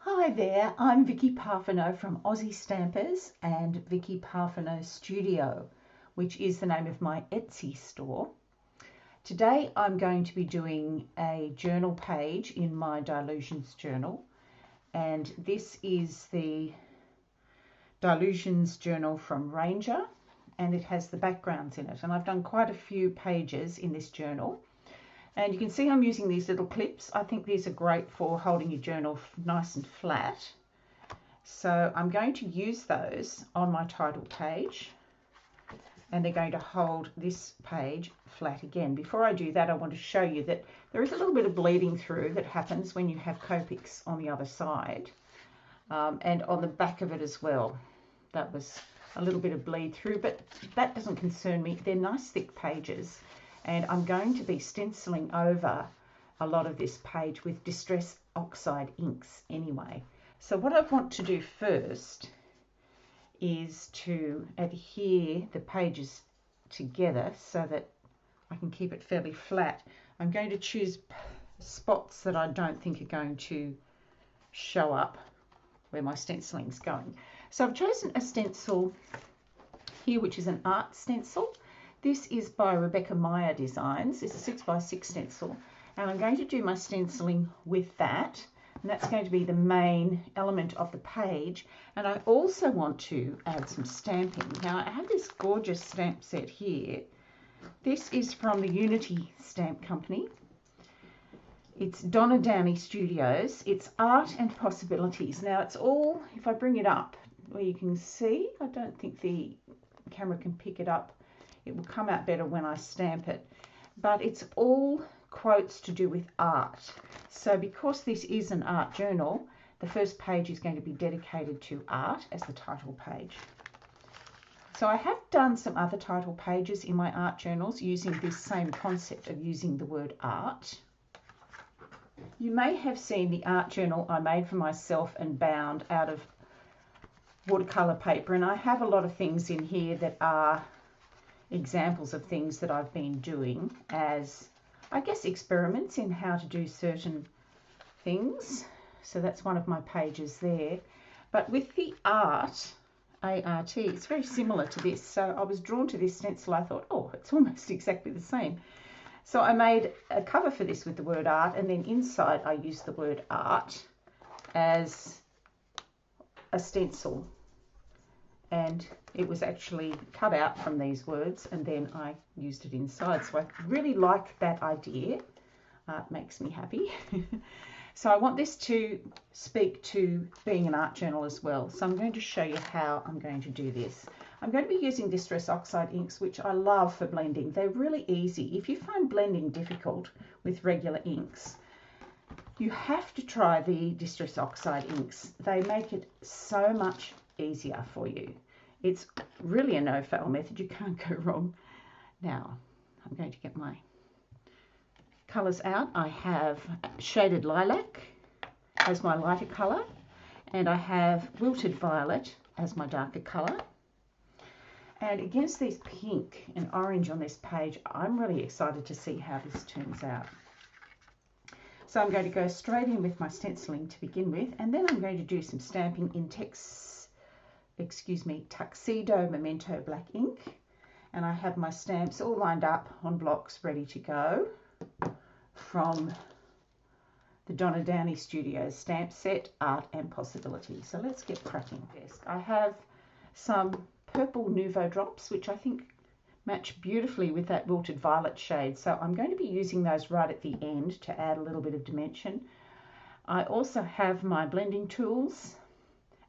Hi there, I'm Vicki Parfano from Aussie Stampers and Vicki Parfano Studio, which is the name of my Etsy store. Today I'm going to be doing a journal page in my Dilutions journal, and this is the Dilutions journal from Ranger, and it has the backgrounds in it, and I've done quite a few pages in this journal. And you can see I'm using these little clips. I think these are great for holding your journal nice and flat. So I'm going to use those on my title page, and they're going to hold this page flat again. Before I do that, I want to show you that there is a little bit of bleeding through that happens when you have Copics on the other side, and on the back of it as well. That was a little bit of bleed through, but that doesn't concern me. They're nice thick pages. And I'm going to be stenciling over a lot of this page with Distress Oxide inks anyway. So what I want to do first is to adhere the pages together so that I can keep it fairly flat. I'm going to choose spots that I don't think are going to show up where my stenciling is going. So I've chosen a stencil here, which is an art stencil. This is by Rebecca Meyer Designs. It's a 6x6 stencil, and I'm going to do my stenciling with that, and that's going to be the main element of the page. And I also want to add some stamping. Now I have this gorgeous stamp set here. This is from the Unity Stamp Company. It's Donna Downey Studios. It's Art and Possibilities. Now it's all, if I bring it up where you can see, I don't think the camera can pick it up. It will come out better when I stamp it, but it's all quotes to do with art. So because this is an art journal, the first page is going to be dedicated to art as the title page. So I have done some other title pages in my art journals using this same concept of using the word art. You may have seen the art journal I made for myself and bound out of watercolor paper, and I have a lot of things in here that are examples of things that I've been doing as, I guess, experiments in how to do certain things. So that's one of my pages there. But with the art, A-R-T, it's very similar to this. So I was drawn to this stencil. I thought, oh, it's almost exactly the same. So I made a cover for this with the word art, and then inside I used the word art as a stencil. And it was actually cut out from these words, and then I used it inside. So I really like that idea. Art makes me happy. So I want this to speak to being an art journal as well. So I'm going to show you how I'm going to do this. I'm going to be using Distress Oxide inks, which I love for blending. They're really easy. If you find blending difficult with regular inks, you have to try the Distress Oxide inks. They make it so much easier for you. It's really a no-fail method. You can't go wrong. Now I'm going to get my colors out. I have Shaded Lilac as my lighter color, and I have Wilted Violet as my darker color. And against these pink and orange on this page, I'm really excited to see how this turns out. So I'm going to go straight in with my stenciling to begin with, and then I'm going to do some stamping in Tuxedo Memento Black ink. And I have my stamps all lined up on blocks ready to go from the Donna Downey Studios stamp set, Art and Possibility. So let's get cracking. I have some purple Nouveau drops, which I think match beautifully with that Wilted Violet shade. So I'm going to be using those right at the end to add a little bit of dimension. I also have my blending tools,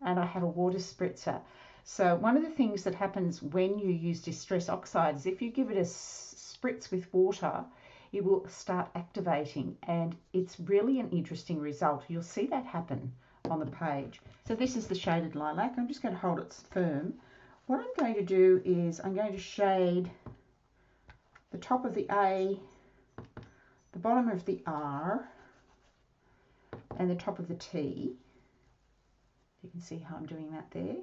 and I have a water spritzer. So one of the things that happens when you use Distress Oxide is if you give it a spritz with water, it will start activating, and it's really an interesting result. You'll see that happen on the page. So this is the Shaded Lilac. I'm just going to hold it firm. What I'm going to do is I'm going to shade the top of the A, the bottom of the R, and the top of the T. You can see how I'm doing that there.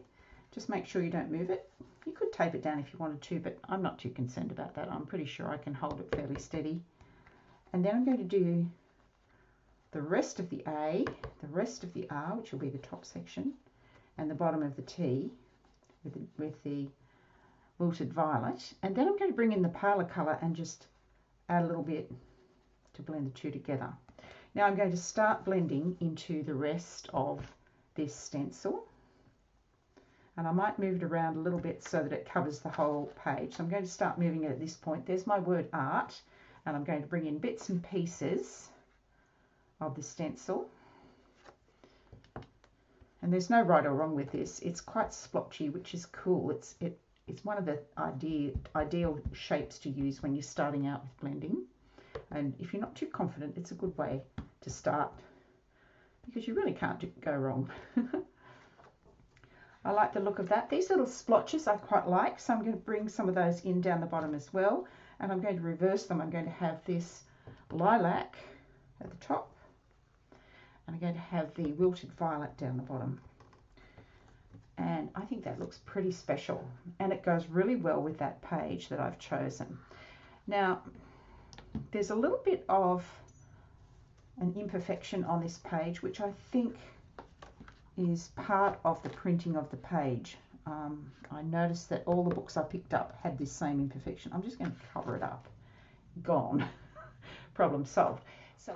Just make sure you don't move it. You could tape it down if you wanted to, but I'm not too concerned about that. I'm pretty sure I can hold it fairly steady. And then I'm going to do the rest of the A, the rest of the R, which will be the top section, and the bottom of the T with the wilted violet. And then I'm going to bring in the paler colour and just add a little bit to blend the two together. Now I'm going to start blending into the rest of this stencil. And I might move it around a little bit so that it covers the whole page. So I'm going to start moving it at this point. There's my word art, and I'm going to bring in bits and pieces of the stencil. And there's no right or wrong with this. It's quite splotchy, which is cool. It's one of the ideal shapes to use when you're starting out with blending. And if you're not too confident, it's a good way to start because you really can't go wrong. I like the look of that. These little splotches I quite like, so I'm going to bring some of those in down the bottom as well, and I'm going to reverse them. I'm going to have this lilac at the top, and I'm going to have the wilted violet down the bottom. And I think that looks pretty special, and it goes really well with that page that I've chosen. Now, there's a little bit of an imperfection on this page, which I think is part of the printing of the page. I noticed that all the books I picked up had this same imperfection. I'm just going to cover it up. Gone. Problem solved. So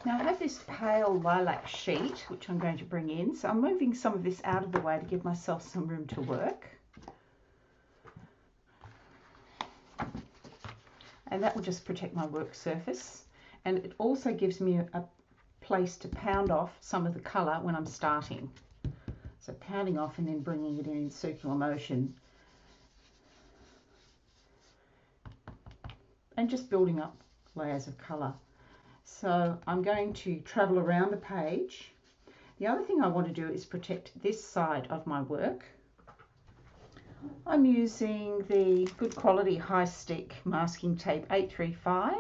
now I have this pale lilac sheet, which I'm going to bring in. So I'm moving some of this out of the way to give myself some room to work. And that will just protect my work surface. And it also gives me a place to pound off some of the colour when I'm starting. So pounding off and then bringing it in circular motion and just building up layers of colour. So I'm going to travel around the page. The other thing I want to do is protect this side of my work. I'm using the good quality high stick masking tape 835,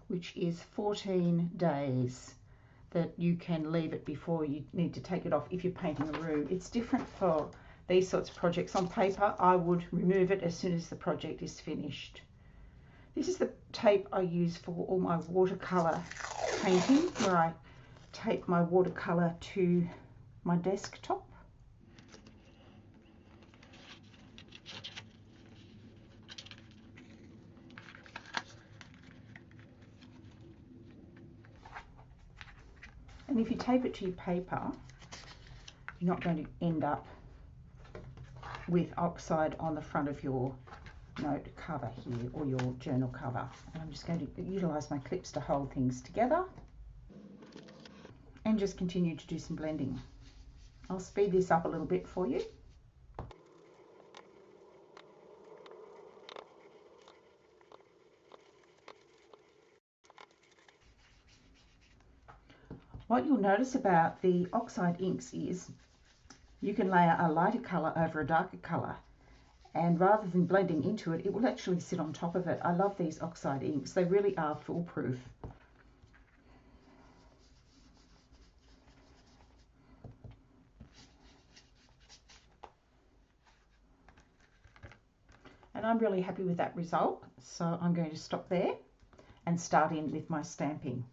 which is 14 days that you can leave it before you need to take it off if you're painting a room. It's different for these sorts of projects. On paper, I would remove it as soon as the project is finished. This is the tape I use for all my watercolour painting, where I tape my watercolour to my desktop. And if you tape it to your paper, you're not going to end up with oxide on the front of your note cover here or your journal cover. And I'm just going to utilise my clips to hold things together and just continue to do some blending. I'll speed this up a little bit for you. What you'll notice about the oxide inks is you can layer a lighter colour over a darker colour, and rather than blending into it, it will actually sit on top of it. I love these oxide inks. They really are foolproof. And I'm really happy with that result, so I'm going to stop there and start in with my stamping.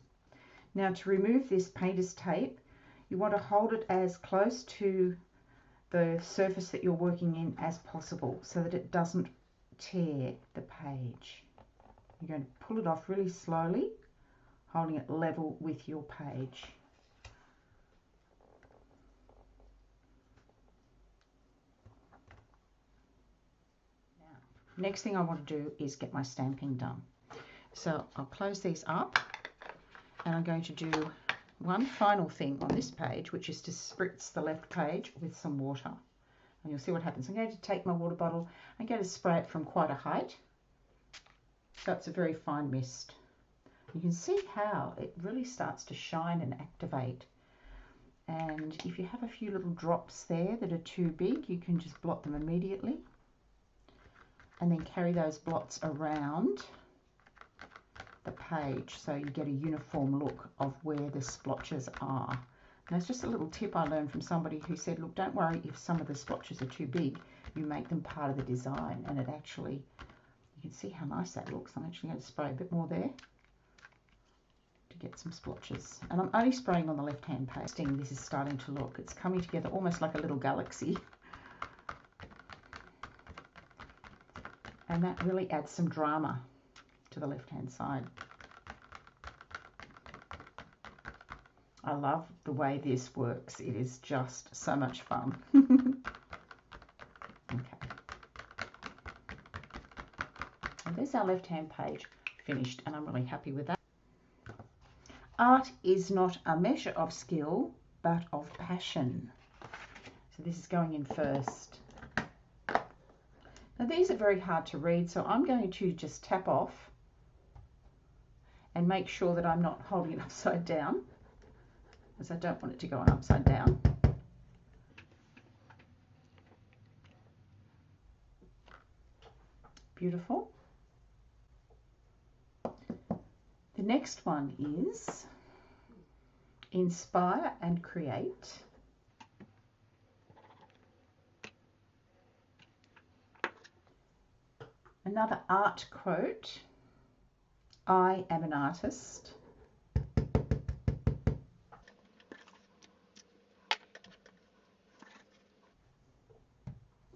Now, to remove this painter's tape, you want to hold it as close to the surface that you're working in as possible so that it doesn't tear the page. You're going to pull it off really slowly, holding it level with your page. Now, next thing I want to do is get my stamping done. So I'll close these up. And I'm going to do one final thing on this page, which is to spritz the left page with some water. And you'll see what happens. I'm going to take my water bottle. I'm going to spray it from quite a height. So it's a very fine mist. You can see how it really starts to shine and activate. And if you have a few little drops there that are too big, you can just blot them immediately. And then carry those blots around the page so you get a uniform look of where the splotches are. And it's just a little tip I learned from somebody who said, look, don't worry if some of the splotches are too big, you make them part of the design, and it actually, you can see how nice that looks. I'm actually going to spray a bit more there to get some splotches. And I'm only spraying on the left-hand page. This is starting to look, it's coming together almost like a little galaxy. And that really adds some drama to the left-hand side. I love the way this works. It is just so much fun. Okay. And there's our left-hand page finished, and I'm really happy with that. Art is not a measure of skill, but of passion. So this is going in first. Now these are very hard to read, so I'm going to just tap off and make sure that I'm not holding it upside down, as I don't want it to go on upside down. Beautiful. The next one is Inspire and Create. Another art quote, I am an artist.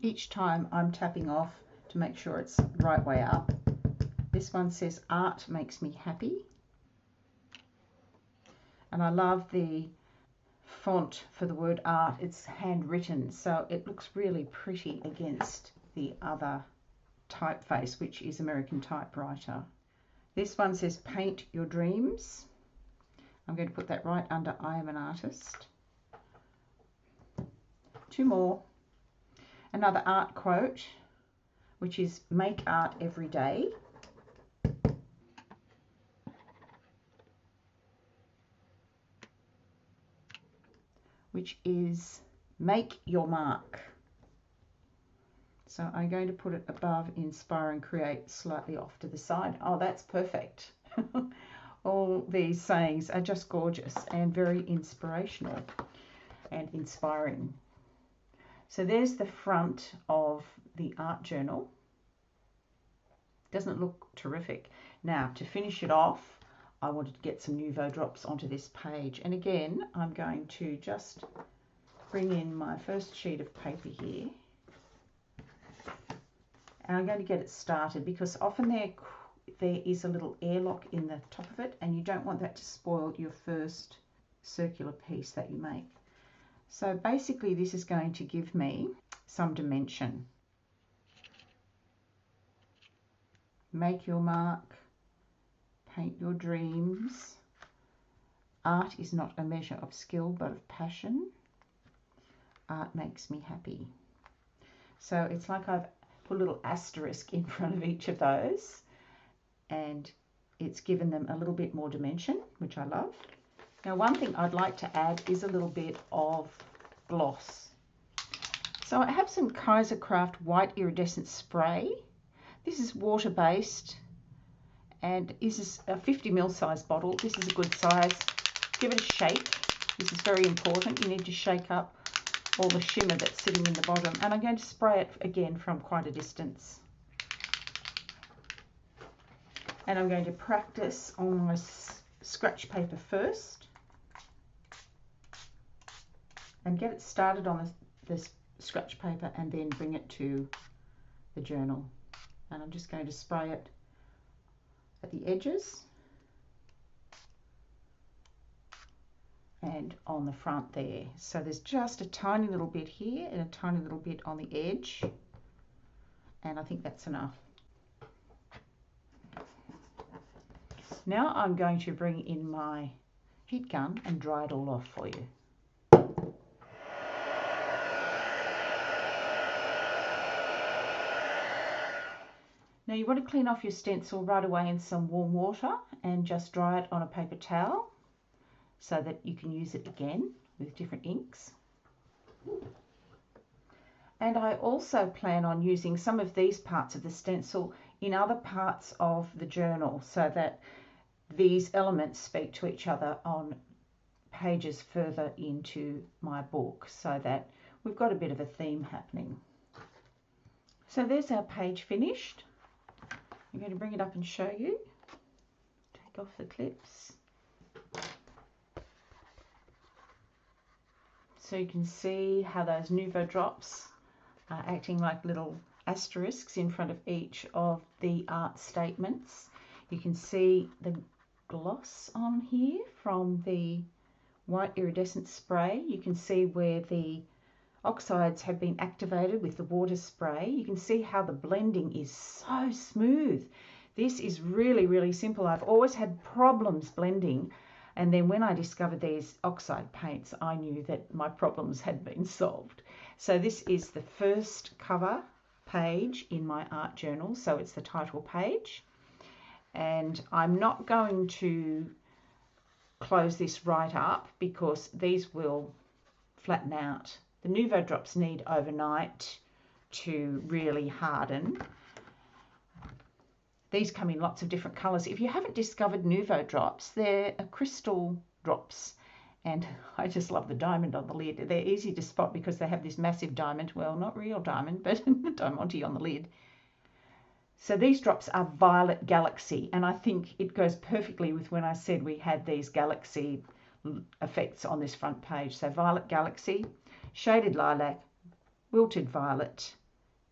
Each time I'm tapping off to make sure it's the right way up. This one says, art makes me happy. And I love the font for the word art. It's handwritten, so it looks really pretty against the other typeface, which is American Typewriter. This one says, paint your dreams. I'm going to put that right under I am an artist. Two more. Another art quote, which is make art every day. Which is make your mark. So I'm going to put it above Inspire and Create, slightly off to the side. Oh, that's perfect. All these sayings are just gorgeous and very inspirational and inspiring. So there's the front of the art journal. Doesn't it look terrific? Now, to finish it off, I wanted to get some Nuvo drops onto this page. And again, I'm going to just bring in my first sheet of paper here. And I'm going to get it started, because often there is a little airlock in the top of it, and you don't want that to spoil your first circular piece that you make. So basically this is going to give me some dimension. Make your mark, paint your dreams. Art is not a measure of skill, but of passion. Art makes me happy. So it's like I've put a little asterisk in front of each of those, and it's given them a little bit more dimension, which I love. Now, one thing I'd like to add is a little bit of gloss. So I have some Kaisercraft white iridescent spray. This is water-based, and this is a 50ml size bottle. This is a good size. Give it a shake. This is very important. You need to shake up all the shimmer that's sitting in the bottom. And I'm going to spray it again from quite a distance. And I'm going to practice on my scratch paper first, and get it started on this scratch paper, and then bring it to the journal. And I'm just going to spray it at the edges and on the front there. So there's just a tiny little bit here and a tiny little bit on the edge, and I think that's enough. Now I'm going to bring in my heat gun and dry it all off for you. Now you want to clean off your stencil right away in some warm water and just dry it on a paper towel so that you can use it again with different inks. And I also plan on using some of these parts of the stencil in other parts of the journal, so that these elements speak to each other on pages further into my book, so that we've got a bit of a theme happening. So there's our page finished. I'm going to bring it up and show you. Take off the clips. So you can see how those Nuvo drops are acting like little asterisks in front of each of the art statements. You can see the gloss on here from the white iridescent spray. You can see where the oxides have been activated with the water spray. You can see how the blending is so smooth. This is really, really simple. I've always had problems blending, and then when I discovered these oxide paints, I knew that my problems had been solved. So this is the first cover page in my art journal, so it's the title page. And I'm not going to close this right up because these will flatten out. The Nuvo drops need overnight to really harden. These come in lots of different colours. If you haven't discovered Nuvo drops, they're crystal drops. And I just love the diamond on the lid. They're easy to spot because they have this massive diamond. Well, not real diamond, but diamante on the lid. So these drops are Violet Galaxy. And I think it goes perfectly with when I said we had these galaxy effects on this front page. So Violet Galaxy, Shaded Lilac, Wilted Violet,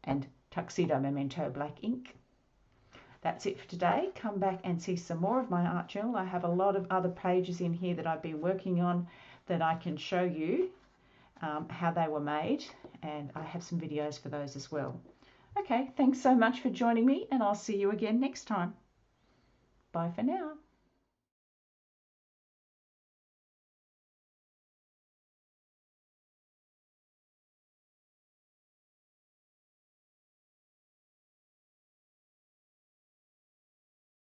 and Tuxedo Memento Black ink. That's it for today. Come back and see some more of my art journal. I have a lot of other pages in here that I've been working on that I can show you how they were made, and I have some videos for those as well. Okay, thanks so much for joining me, and I'll see you again next time. Bye for now.